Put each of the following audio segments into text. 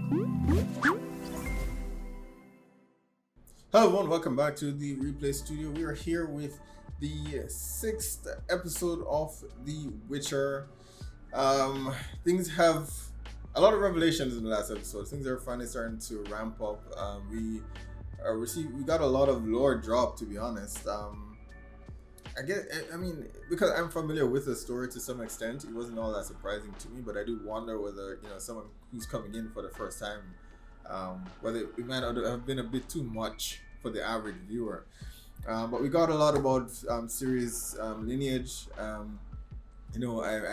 Hello everyone, welcome back to the Replay Studio. We are here with the sixth episode of The Witcher. Things have a lot of revelations in the last episode. Things are finally starting to ramp up. We got a lot of lore drop, to be honest. I mean, because I'm familiar with the story to some extent, it wasn't all that surprising to me. But I do wonder whether someone who's coming in for the first time, whether it might not have been a bit too much for the average viewer. But we got a lot about Ciri's lineage. I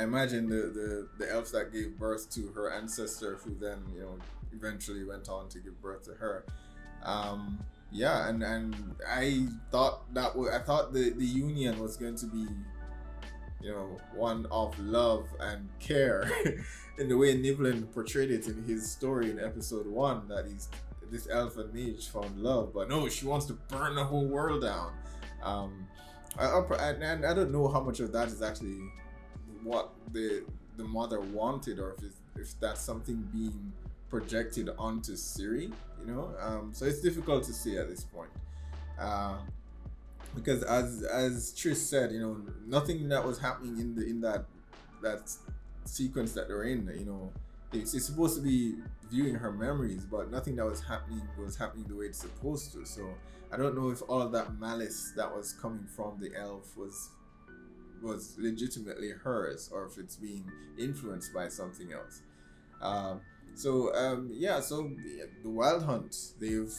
imagine the elves that gave birth to her ancestor, who then eventually went on to give birth to her. And I thought the union was going to be one of love and care in the way Nivlin portrayed it in his story in episode 1, that this elf and mage found love, but no, she wants to burn the whole world down. And I don't know how much of that is actually what the mother wanted, or if that's something being projected onto Ciri, so it's difficult to say at this point, because as Trish said, nothing that was happening in that sequence that they're in, it's supposed to be viewing her memories, but nothing that was happening the way it's supposed to. So I don't know if all of that malice that was coming from the elf was legitimately hers, or if it's being influenced by something else. So the Wild Hunt, they've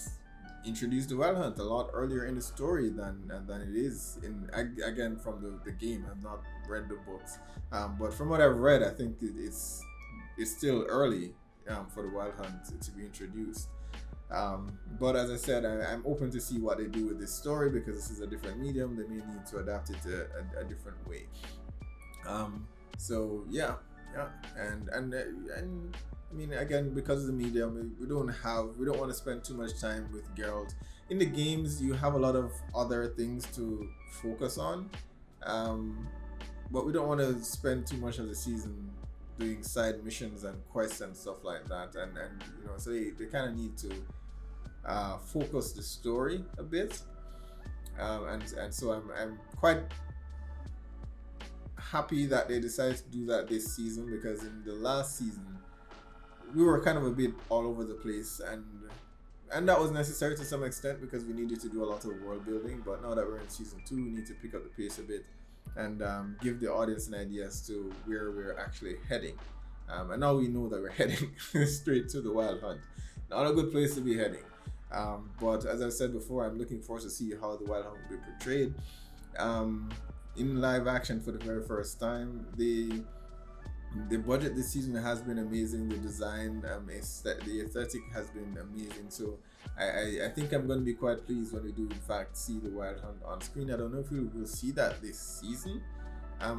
introduced the Wild Hunt a lot earlier in the story than it is again from the game. I've not read the books, but from what I've read, I think it's still early for the Wild Hunt to be introduced. But as I said, I'm open to see what they do with this story, because this is a different medium. They may need to adapt it to a different way. And I mean, again, because of the medium, we don't want to spend too much time with Geralt. In the games, you have a lot of other things to focus on, but we don't want to spend too much of the season doing side missions and quests and stuff like that. And so they kind of need to focus the story a bit, and so I'm quite happy that they decided to do that this season, because in the last season we were kind of a bit all over the place, and that was necessary to some extent, because we needed to do a lot of world building. But now that we're in season 2, we need to pick up the pace a bit and give the audience an idea as to where we're actually heading. And now we know that we're heading straight to the Wild Hunt. Not a good place to be heading. But as I've said before, I'm looking forward to see how the Wild Hunt will be portrayed in live action for the very first time. The budget this season has been amazing. The design, the aesthetic has been amazing. So I think I'm going to be quite pleased when we do in fact see the Wild Hunt on screen. I don't know if we will see that this season,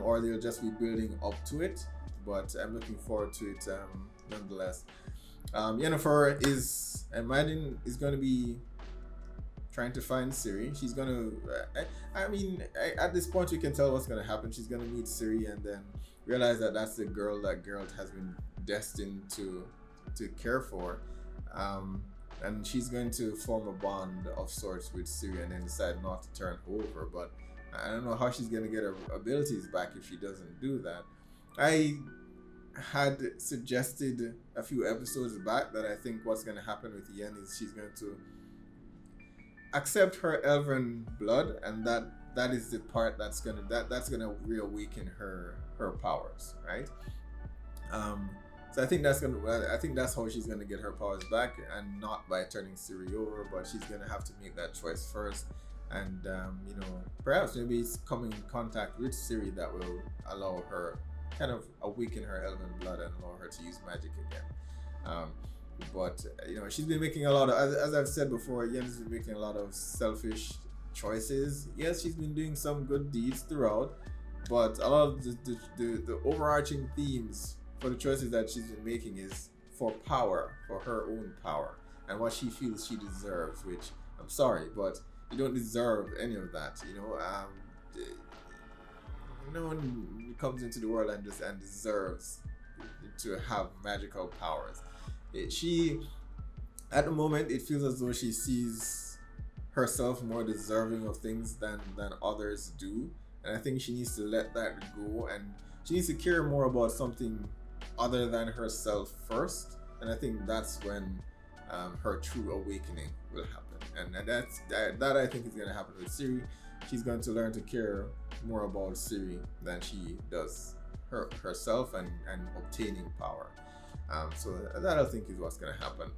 or they'll just be building up to it. But I'm looking forward to it nonetheless. Yennefer is going to be trying to find Ciri. She's going to, at this point we can tell what's going to happen. She's going to meet Ciri and then realize that that's the girl that Geralt has been destined to care for, and she's going to form a bond of sorts with Ciri, and then decide not to turn over. But I don't know how she's going to get her abilities back if she doesn't do that. I had suggested a few episodes back that I think what's going to happen with Yen is she's going to accept her elven blood, and that is the part that's gonna reawaken her powers, right? So I think that's how she's gonna get her powers back, and not by turning Ciri over, but she's gonna have to make that choice first, and perhaps maybe coming in contact with Ciri that will allow her, kind of awaken her elven blood and allow her to use magic again. But she's been making a lot of, as I've said before, Yen's been making a lot of selfish choices. Yes, she's been doing some good deeds throughout, but a lot of the overarching themes for the choices that she's been making is for power, for her own power, and what she feels she deserves. Which, I'm sorry, but you don't deserve any of that. No one comes into the world and deserves to have magical powers. She, at the moment, it feels as though she sees herself more deserving of things than others do, and I think she needs to let that go, and she needs to care more about something other than herself first, and I think that's when her true awakening will happen, and that I think is going to happen with Siri. She's going to learn to care more about Siri than she does herself and obtaining power. So that I think is what's going to happen.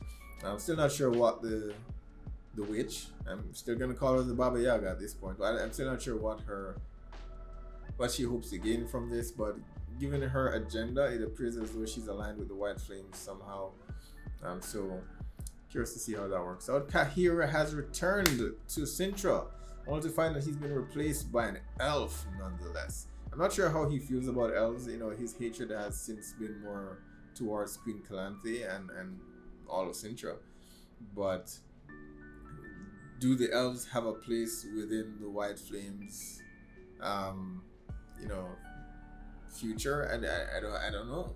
I'm still not sure what the witch. I'm still going to call her the Baba Yaga at this point, but I'm still not sure what she hopes to gain from this. But given her agenda, it appears as though she's aligned with the White Flames somehow. So curious to see how that works out. Kahira has returned to Sintra, only to find that he's been replaced by an elf nonetheless. I'm not sure how he feels about elves. You know, his hatred has since been more towards Queen Calanthe and all of Sintra. But do the elves have a place within the White Flames future? And I don't know.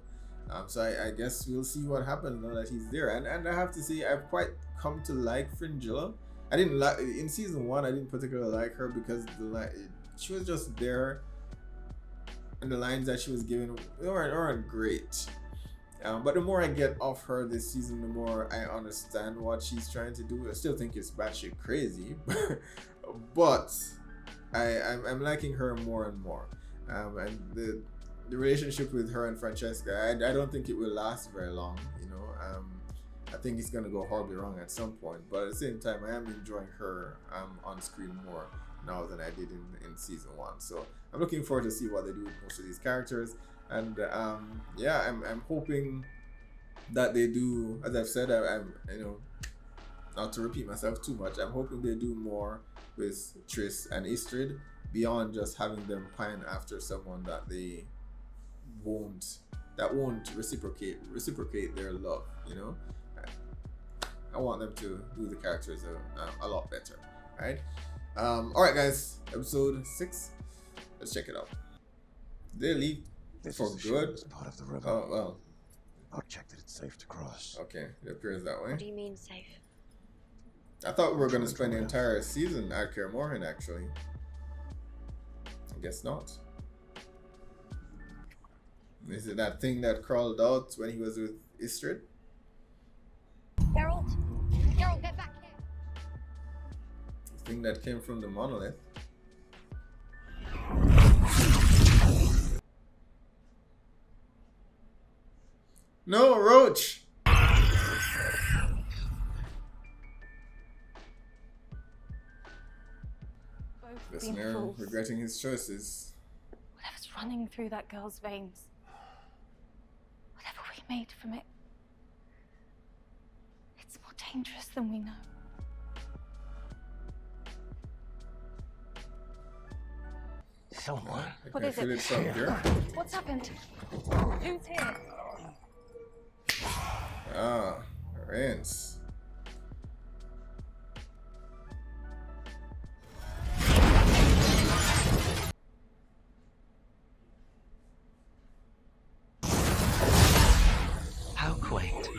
So I guess we'll see what happens now that he's there. And I have to say, I've quite come to like Fringilla. I didn't like in season 1. I didn't particularly like her because she was just there, and the lines that she was given weren't great. But the more I get off her this season, the more I understand what she's trying to do. I still think it's batshit crazy, but I'm liking her more and more. And the relationship with her and Francesca, I don't think it will last very long. I think it's gonna go horribly wrong at some point. But at the same time, I am enjoying her on screen more now than I did in season 1. So I'm looking forward to see what they do with most of these characters. And I'm hoping that they do, as I've said, I'm not to repeat myself too much, I'm hoping they do more with Triss and Istrid beyond just having them pine after someone that they won't reciprocate their love. I want them to do the characters a lot better. Alright guys, episode 6, let's check it out. They leave This for is a ship good. that's part of the river. Oh well. I'll check that it's safe to cross. Okay, it appears that way. What do you mean safe? I thought we were going to spend the entire season at Kaer Morhen, actually. I guess not. Is it that thing that crawled out when he was with Istrid? Geralt, get back here! The thing that came from the monolith. No, Roach! Both Listener been fools. regretting his choices. Whatever's running through that girl's veins, whatever we made from it, it's more dangerous than we know. Someone. I What can is feel it? it from here. What's happened? Who's here? Ah, Rance. How quaint.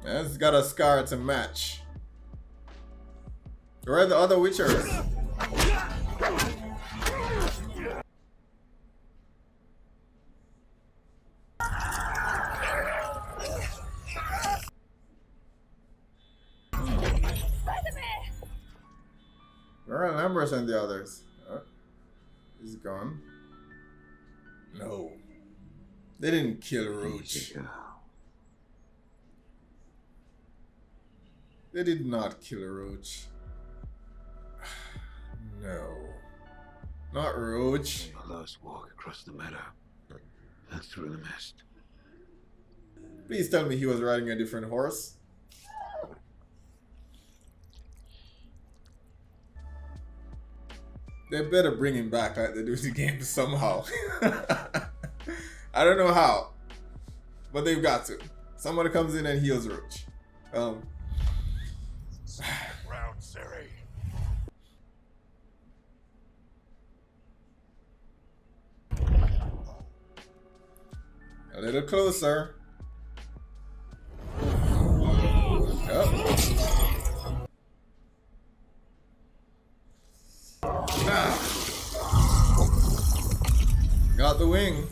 It's got a scar to match. Where are the other Witchers? Where are Lambros and the others? He's gone. No. They didn't kill Roach. They did not kill Roach. No. Not Roach. My last walk across the meadow and through the mist. Please tell me he was riding a different horse. They better bring him back like they do the game somehow. I don't know how, but they've got to. Somebody comes in and heals Roach. Round Siri. A little closer. wing.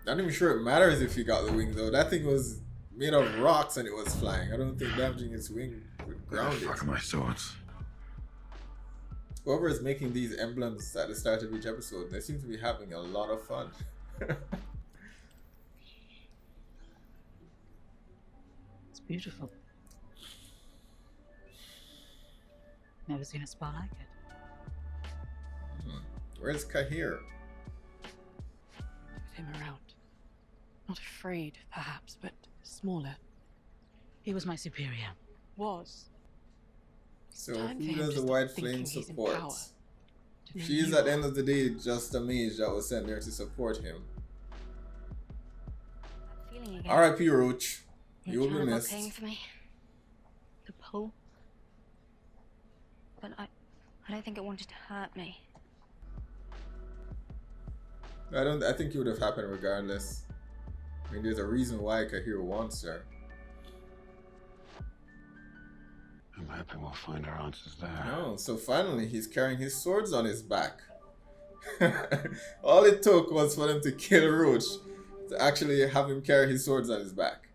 Not even sure it matters if he got the wing though. That thing was made of rocks and it was flying. I don't think damaging its wing would ground it. Fuck my swords. Whoever is making these emblems at the start of each episode, they seem to be having a lot of fun. It's beautiful. Never seen a spa like it. Where's Kahir? With him around. Not afraid, perhaps, but smaller. He was my superior. Was. So Time for who him does to the stop White thinking Flame he's in support? power. To She is you at the end of the day just a mage that was sent there to support him. That feeling again. R.I.P. Roach. The You will be terrible missed. pain for me. The pull. But I don't think it wanted to hurt me. I think it would have happened regardless. I mean, there's a reason why Kahir wants her. I'm hoping we'll find our answers there. No, so finally he's carrying his swords on his back. All it took was for them to kill Roach to actually have him carry his swords on his back.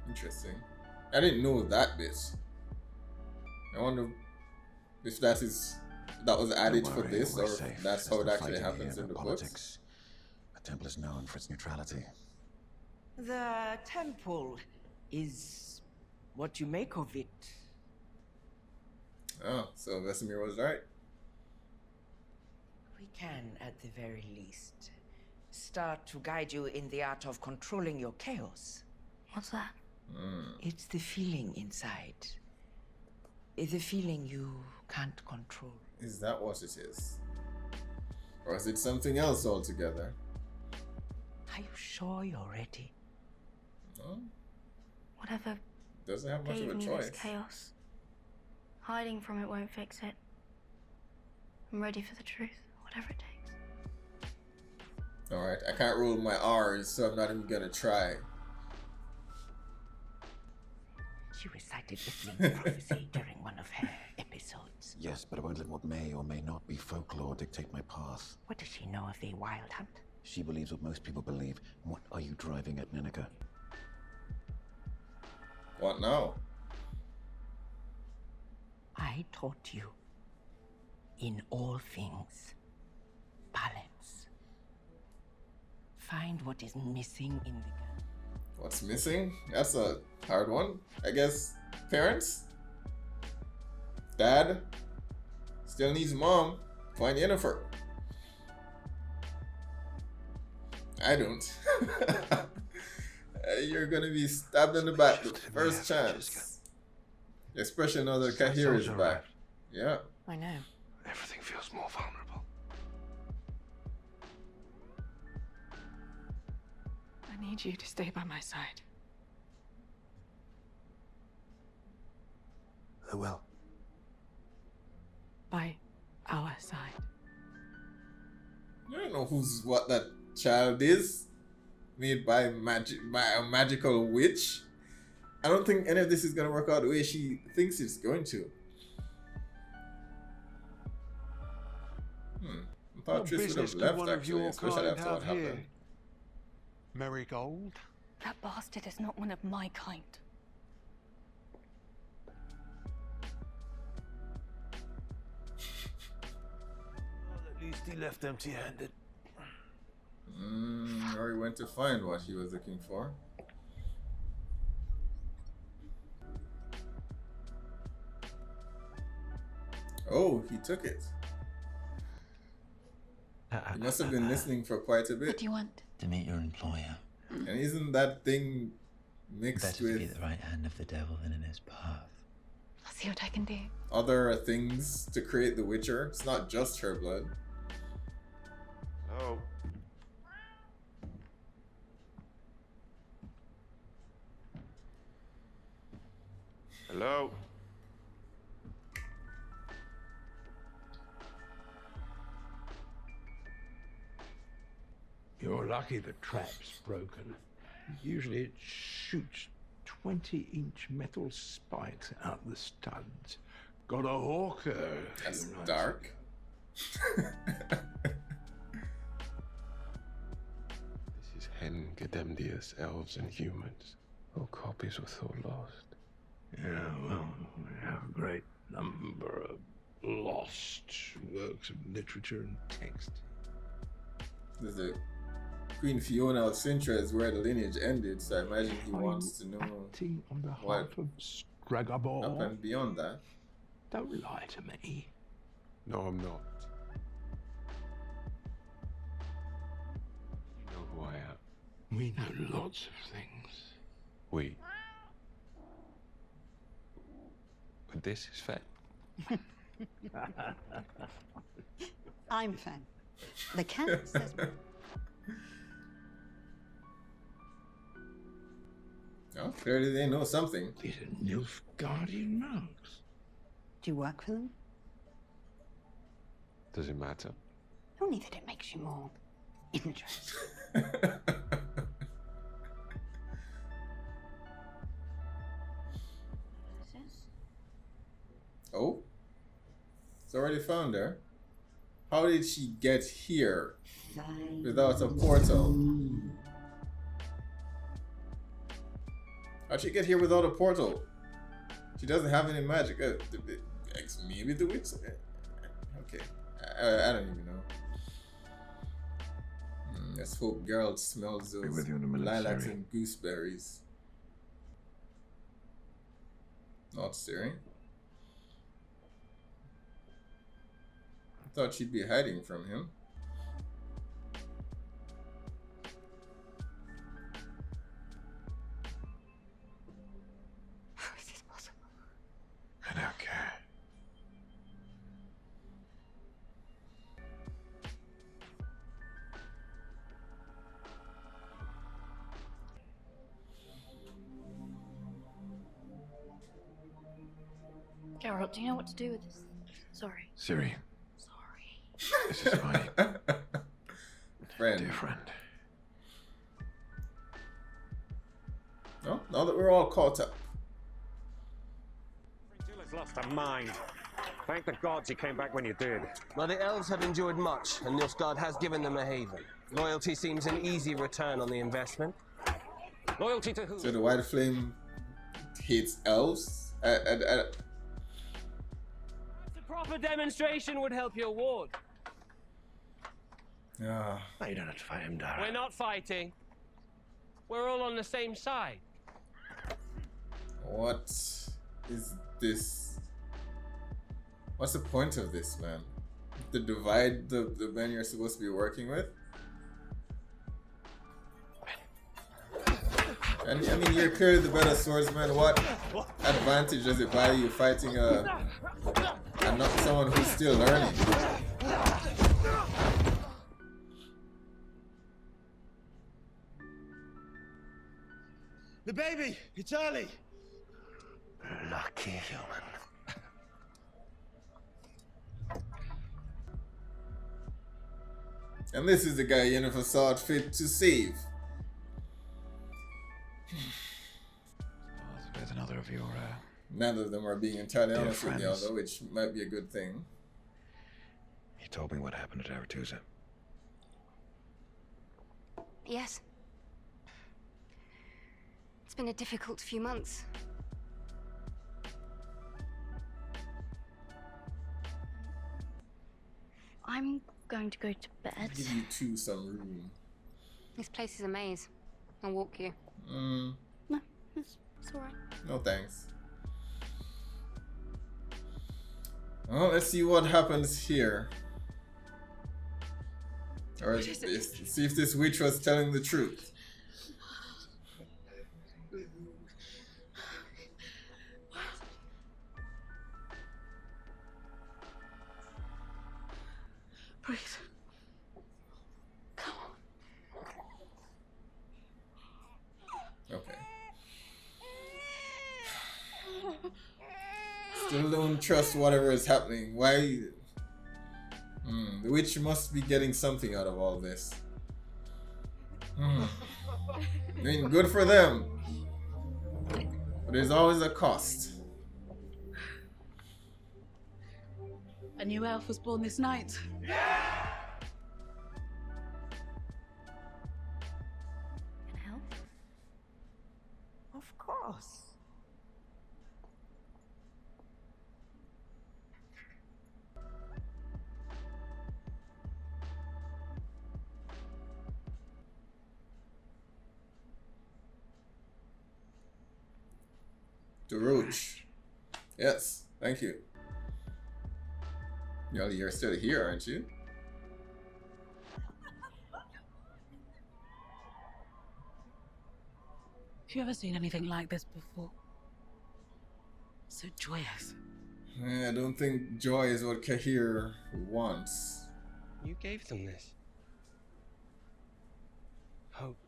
Interesting. I didn't know that bit. I wonder if that was added Don't for worry, this, we're or safe. that's There's how it no actually fighting happens here, in no the politics. books. The temple is known for its neutrality. The temple is what you make of it. Oh, so Vesemir was right. We can, at the very least, start to guide you in the art of controlling your chaos. What's that? It's the feeling inside. The feeling you can't control. Is that what it is? Or is it something else altogether? Are you sure you're ready? No, Whatever doesn't have much gave of a me choice. this chaos. Hiding from it won't fix it. I'm ready for the truth, whatever it takes. Alright, I can't roll my R's, so I'm not even gonna try. She recited the Flint prophecy during one of her episodes. Yes, but I won't let what may or may not be folklore dictate my path. What does she know of the Wild Hunt? She believes what most people believe. What are you driving at, Ninika? What now? I taught you, in all things, balance. Find what is missing in the... What's missing? That's a hard one. I guess parents? Dad? Still needs mom. Find Yennefer. I don't. You're gonna be stabbed in the back the first chance. Especially now that Kahir is back. Yeah. I know. Everything feels more vulnerable. I need you to stay by my side. I will. By our side. I don't know what that child is. Made by a magical witch. I don't think any of this is gonna work out the way she thinks it's going to. I thought What Triss would business have do left one of actually, your especially kind after what have here? happened. Marigold? That bastard is not one of my kind. Well, at least he left empty-handed. Or he went to find what he was looking for. Oh, he took it. He must have been listening for quite a What bit. do you want? To meet your employer. And isn't that thing mixed Better to be with at the right hand of the devil than in his path. I'll see what I can do. other things to create the Witcher? It's not just her blood. Oh. Hello? You're lucky the trap's broken. Usually it shoots 20-inch metal spikes out the studs. Got a hawker. That's you know. dark. This is Hen Gedemdius, elves and humans. All copies were thought lost. Yeah, well, we have a great number of lost works of literature and text. There's a Queen Fiona of Sintra is where the lineage ended, so I imagine he wants to know Acting on behalf what of up Stragobor. and beyond that. Don't lie to me. No, I'm not. You know who I am. We know lots of things. We. But this is Fen. I'm Fen. The cat says. Oh, clearly they know something. These are Nilfgaardian monks. Do you work for them? Does it matter? Only that it makes you more interesting. Oh, it's already found her. How did she get here without a portal? How'd she get here without a portal? She doesn't have any magic. Maybe the witch. Okay, I don't even know. Let's hope Geralt smells those with you in a minute, lilacs Ciri. and gooseberries. Not Ciri. I thought she'd be hiding from him. How is this possible? I don't care. Geralt, do you know what to do with this? Sorry. Ciri, Sorry. this is my Friend. dear friend. No, now that we're all caught up. Jill has lost her mind. Thank the gods he came back when you did. Well, the elves have enjoyed much, and Nilfgaard has given them a haven. Loyalty seems an easy return on the investment. Loyalty to who? So the White Flame hates elves? A proper demonstration would help your ward. Ah. You don't have to fight him, Dara. We're not fighting. We're all on the same side. What is this? What's the point of this, man? To divide the men you're supposed to be working with? And I mean, you're clearly the better swordsman. What advantage does it buy you fighting and not someone who's still learning? The baby! It's early! Lucky human. And this is the guy Yennefer saw it fit to save. With another of your, None of them are being entirely dear honest with me, friends. although, which might be a good thing. He told me what happened at Aretusa. Yes. It's been a difficult few months. I'm going to go to bed. Give you two some room. This place is a maze. I'll walk you. No, it's alright. No thanks. Well, let's see what happens here. Or see if this witch was telling the truth. Breathe. Okay. Still don't trust whatever is happening. Why? The witch must be getting something out of all this. I mean, good for them. But there's always a cost. A new elf was born this night. Can I help? Of course. To Roach. Yes, thank you. You're still here, aren't you? Have you ever seen anything like this before? So joyous. I don't think joy is what Kahir wants. You gave them this. Hope.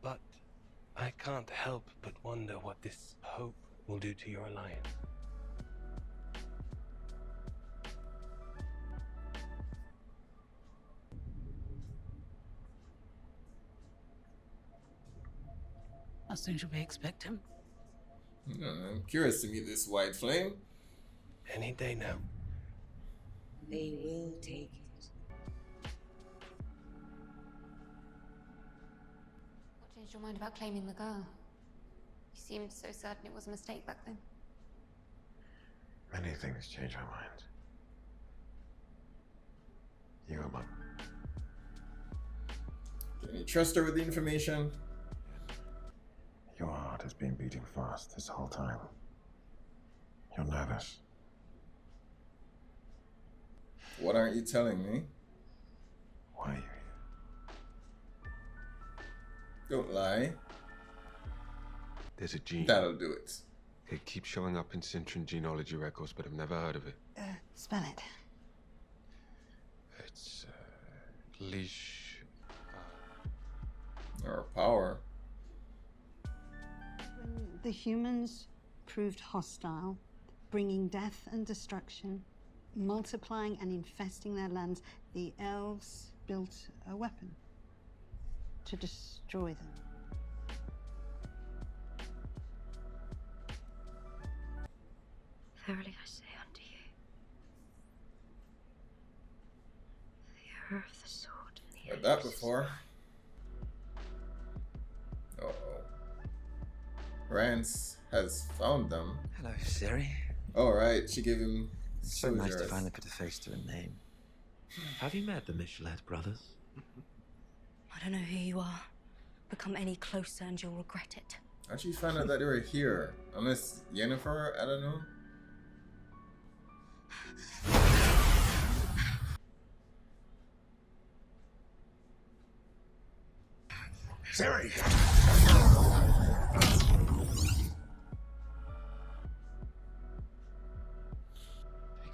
But I can't help but wonder what this hope will do to your alliance. How soon should we expect him? I'm curious to meet this white flame. Any day now. They will take it. What changed your mind about claiming the girl? You seemed so certain it was a mistake back then. Many things change our minds. You, Mum. Can you trust her with the information? Your heart has been beating fast this whole time. You're nervous. What aren't you telling me? Why are you here? Don't lie. There's a gene. That'll do it. It keeps showing up in Cintran genealogy records, but I've never heard of it. Spell it. It's leash. Or power. When the humans proved hostile, bringing death and destruction, multiplying and infesting their lands, the elves built a weapon to destroy them. Verily I say unto you, the error of the sword and the Heard that before. Uh-oh. Rance has found them. Hello, Siri. Oh, right. She gave him It's so nice to soldiers. finally put a face to a name. Have you met the Michelet brothers? I don't know who you are, but come any closer and you'll regret it. How'd she find out that they were here? Unless Yennefer, I don't know. Siri!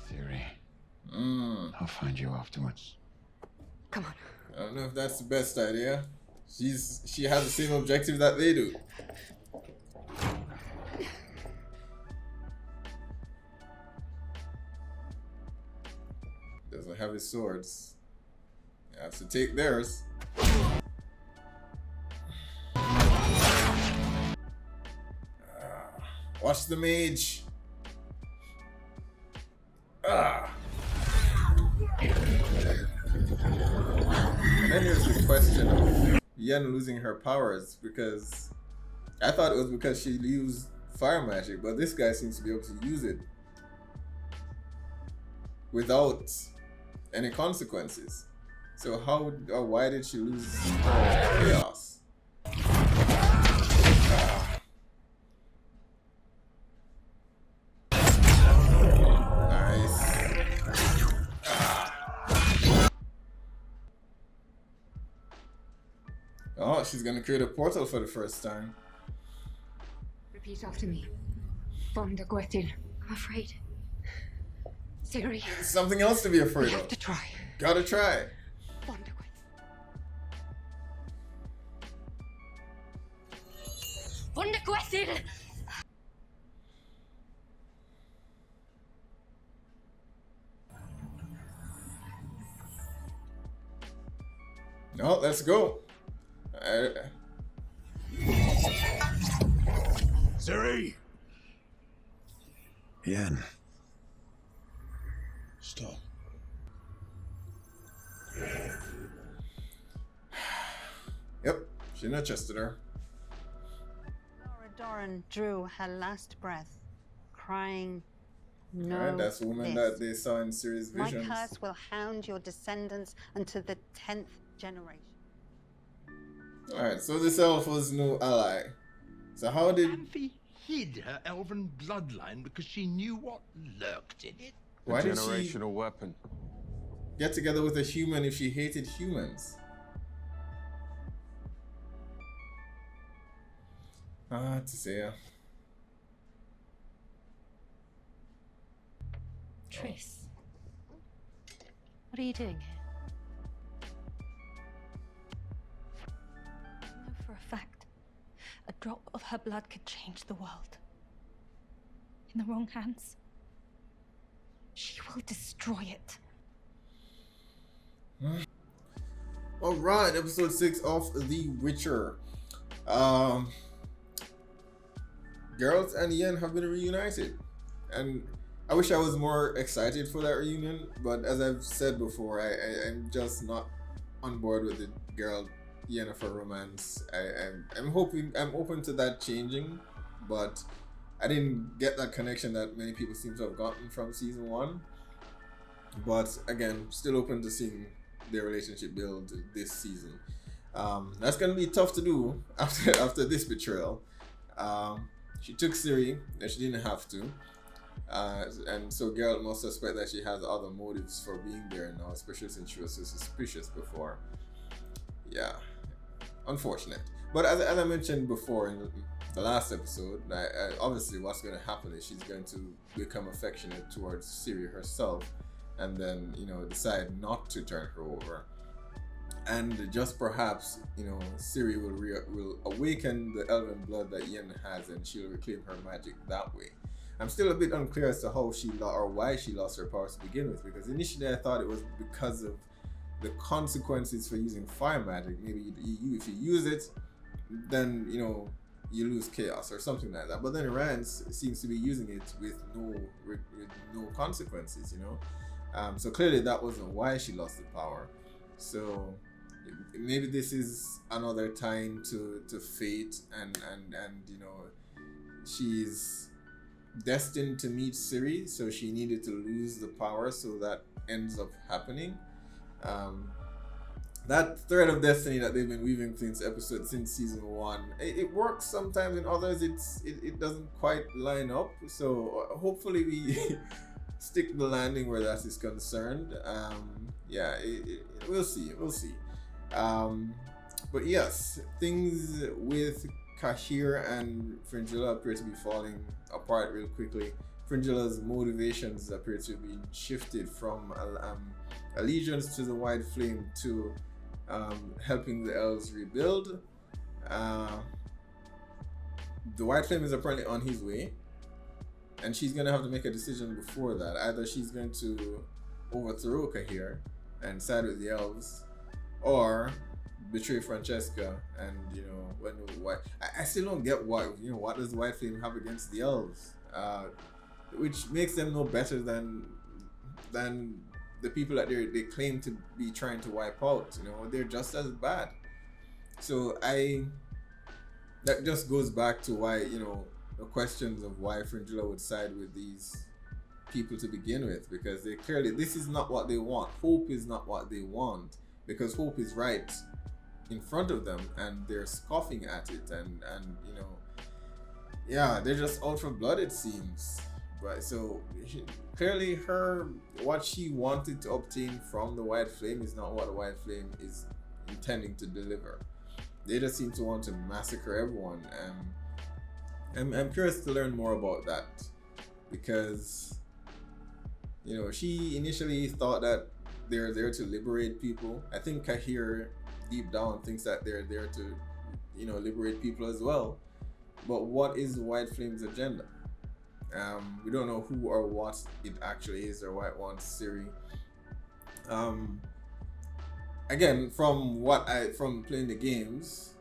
Theory. I'll find you afterwards. Come on. I don't know if that's the best idea. She has the same objective that they do. Doesn't have his swords. He has to take theirs. Watch the mage. And then there's the question of Yen losing her powers, because I thought it was because she used fire magic, but this guy seems to be able to use it without any consequences. So how or why did she lose her chaos? Oh, she's gonna create a portal for the first time. Repeat after me. Vonda Gwetil. I'm afraid. Siri. Something else to be afraid We of. have to try. Gotta try. Vonda Gwetil. Vonda Gwetil! No, let's go. Ciri! Yen. Stop. Yep, she not trusted her. Laura Doran drew her last breath, crying, "No, Right, that's the woman that they saw in Ciri's my visions. curse will hound your descendants unto the 10th generation." Alright, so this elf was no ally. So how did... Amphi hid her elven bloodline because she knew what lurked in it. Why did she Generational weapon. get together with a human if she hated humans? To say, yeah. Triss, what are you doing here? I know for a fact a drop of her blood could change the world. In the wrong hands, she will destroy it. Alright, episode 6 of The Witcher. Geralt and Yen have been reunited, and I wish I was more excited for that reunion, but as I've said before, I'm just not on board with the Geralt Yennefer romance. I'm open to that changing, but I didn't get that connection that many people seem to have gotten from season 1. But again, still open to seeing their relationship build this season. That's gonna be tough to do after this betrayal. She took Ciri and she didn't have to, and so Geralt must suspect that she has other motives for being there now, especially since she was so suspicious before. Yeah, unfortunate. But as I mentioned before in the last episode, obviously what's going to happen is she's going to become affectionate towards Ciri herself, and then, you know, decide not to turn her over. And just perhaps, you know, Ciri will awaken the elven blood that Yen has, and she'll reclaim her magic that way. I'm still a bit unclear as to how she or why she lost her powers to begin with, because initially I thought it was because of the consequences for using fire magic. Maybe if you use it, then, you know, you lose chaos or something like that. But then Rand seems to be using it with no consequences, you know. So clearly that wasn't why she lost the power. So maybe this is another time to fate, and you know, she's destined to meet Ciri, so she needed to lose the power, so that ends up happening. That thread of destiny that they've been weaving since season 1, it works sometimes, in others it doesn't quite line up. So hopefully we stick the landing where that is concerned. Yeah, we'll see. But yes, things with Cahir and Fringilla appear to be falling apart real quickly. Fringilla's motivations appear to be shifted from allegiance to the White Flame to helping the elves rebuild. The White Flame is apparently on his way, and she's gonna have to make a decision before that. Either she's going to overthrow Cahir and side with the elves, or betray Francesca. And, you know, when I still don't get what does the White Flame have against the elves, which makes them no better than the people that they claim to be trying to wipe out. You know, they're just as bad. So that just goes back to why, you know, the questions of why Fringilla would side with these people to begin with, because they clearly, this is not what they want. Hope is not what they want, because hope is right in front of them and they're scoffing at it, and you know, yeah, they're just out for blood, it seems. Right, so clearly what she wanted to obtain from the White Flame is not what the White Flame is intending to deliver. They just seem to want to massacre everyone, and I'm curious to learn more about that, because, you know, she initially thought that they're there to liberate people. I think Cahir deep down thinks that they're there to, you know, liberate people as well. But what is the White Flame's agenda? We don't know who or what it actually is, or why it wants Ciri. Again, from playing the games,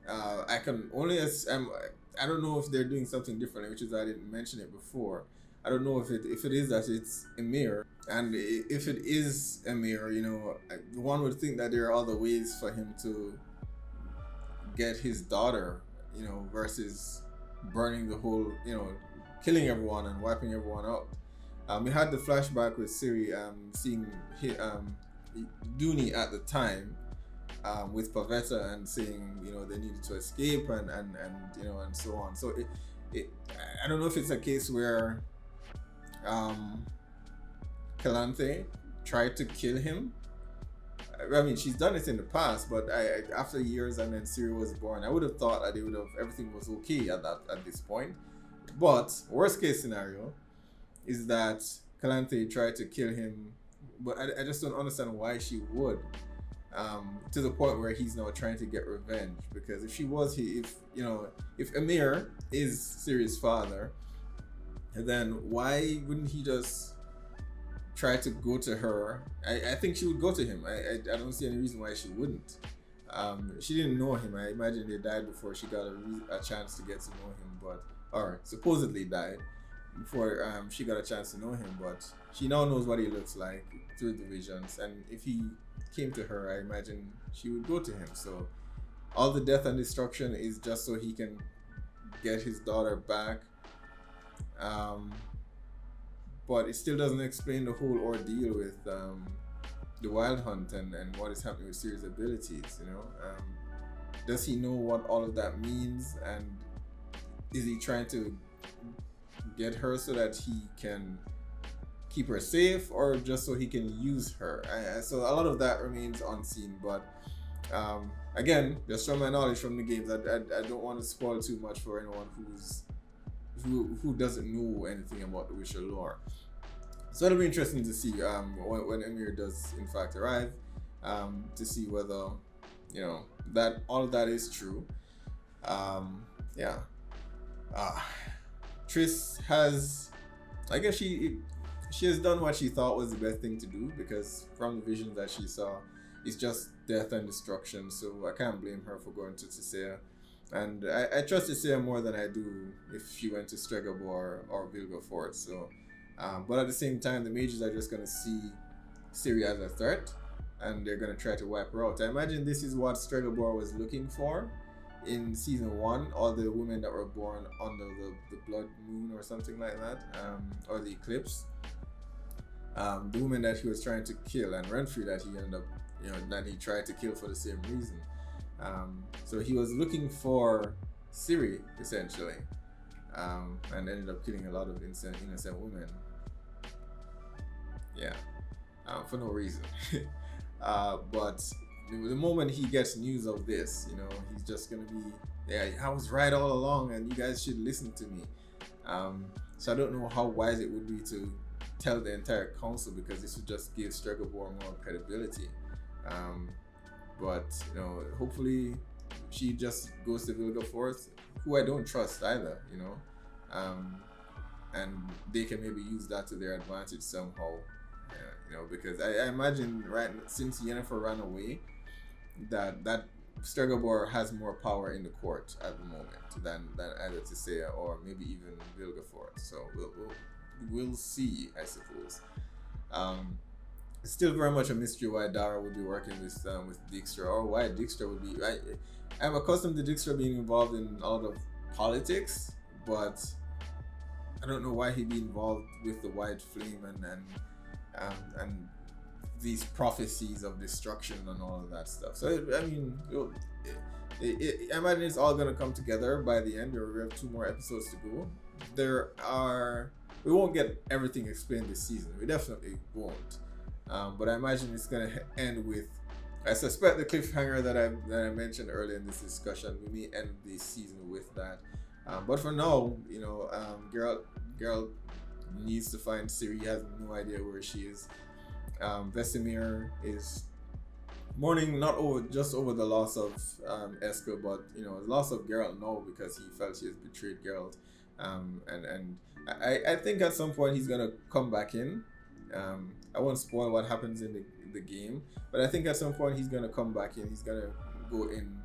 I can only I don't know if they're doing something differently, which is why I didn't mention it before. I don't know if it is that it's Emir, and if it is Emir, you know, one would think that there are other ways for him to get his daughter, you know, versus burning the whole, you know, killing everyone and wiping everyone out. We had the flashback with Ciri seeing Dooney at the time with Pavetta and saying, you know, they needed to escape and you know, and so on. So I don't know if it's a case where Calanthe tried to kill him. I mean, she's done it in the past, but after years and then Ciri was born, I would have thought that everything was okay at this point. But worst case scenario is that Calanthe tried to kill him, but I just don't understand why she would. To the point where he's now trying to get revenge, because if Emir is Ciri's father, then why wouldn't he just try to go to her? I think she would go to him. I don't see any reason why she wouldn't. She didn't know him. I imagine they died before she got a chance to get to know him, or supposedly died before she got a chance to know him. But she now knows what he looks like through the visions, and if he came to her, I imagine she would go to him. So all the death and destruction is just so he can get his daughter back. But it still doesn't explain the whole ordeal with the Wild Hunt and what is happening with Ciri's abilities, you know. Does he know what all of that means, and is he trying to get her so that he can keep her safe, or just so he can use her? So a lot of that remains unseen, but again, just from my knowledge from the games, I don't want to spoil too much for anyone who doesn't know anything about the Witcher lore. So it'll be interesting to see when Emir does in fact arrive, to see whether, you know, that all of that is true. Yeah. Triss has, I guess she has done what she thought was the best thing to do, because from the visions that she saw, it's just death and destruction. So I can't blame her for going to Tissaia. And I trust Tissaia more than I do if she went to Stregobor or Vilgefortz. So, but at the same time, the mages are just going to see Ciri as a threat, and they're going to try to wipe her out. I imagine this is what Stregobor was looking for in season 1, all the women that were born under the blood moon or something like that, or the eclipse. The woman that he was trying to kill, and Renfri that he ended up, you know, that he tried to kill for the same reason. So he was looking for Ciri essentially, and ended up killing a lot of innocent women. Yeah, for no reason. But the moment he gets news of this, you know, he's just gonna be, yeah, I was right all along, and you guys should listen to me. So I don't know how wise it would be to tell the entire council, because this would just give Stregobor more credibility. But you know, hopefully she just goes to Vilgefortz, who I don't trust either, you know, and they can maybe use that to their advantage somehow, you know, because I imagine since Yennefer ran away, that Stregobor has more power in the court at the moment than either Tissaia or maybe even Vilgefortz. So we'll see, I suppose. It's still very much a mystery why Dara would be working with Dijkstra, or why Dijkstra would be. I'm accustomed to Dijkstra being involved in a lot of politics, but I don't know why he'd be involved with the White Flame and these prophecies of destruction and all of that stuff. So I mean, I imagine it's all gonna come together by the end. We have 2 more episodes to go. We won't get everything explained this season. We definitely won't. But I imagine it's gonna end with, I suspect, the cliffhanger that I mentioned earlier in this discussion. We may end the season with that. But for now, you know, Geralt needs to find Ciri. He has no idea where she is. Vesemir is mourning just over the loss of Eska, but you know, the loss of Geralt now, because he felt he has betrayed Geralt. And I think at some point he's gonna come back in. I won't spoil what happens in the game, but I think at some point he's gonna come back in. He's gonna go in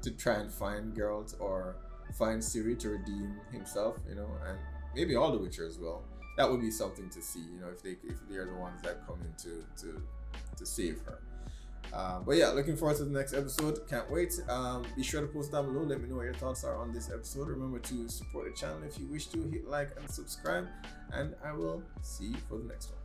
to try and find Geralt or find Ciri to redeem himself, you know, and maybe all the Witcher as well. That would be something to see, you know, if they are the ones that come in to save her. But yeah, looking forward to the next episode. Can't wait. Be sure to post down below. Let me know what your thoughts are on this episode. Remember to support the channel if you wish to. Hit like and subscribe, and I will see you for the next one.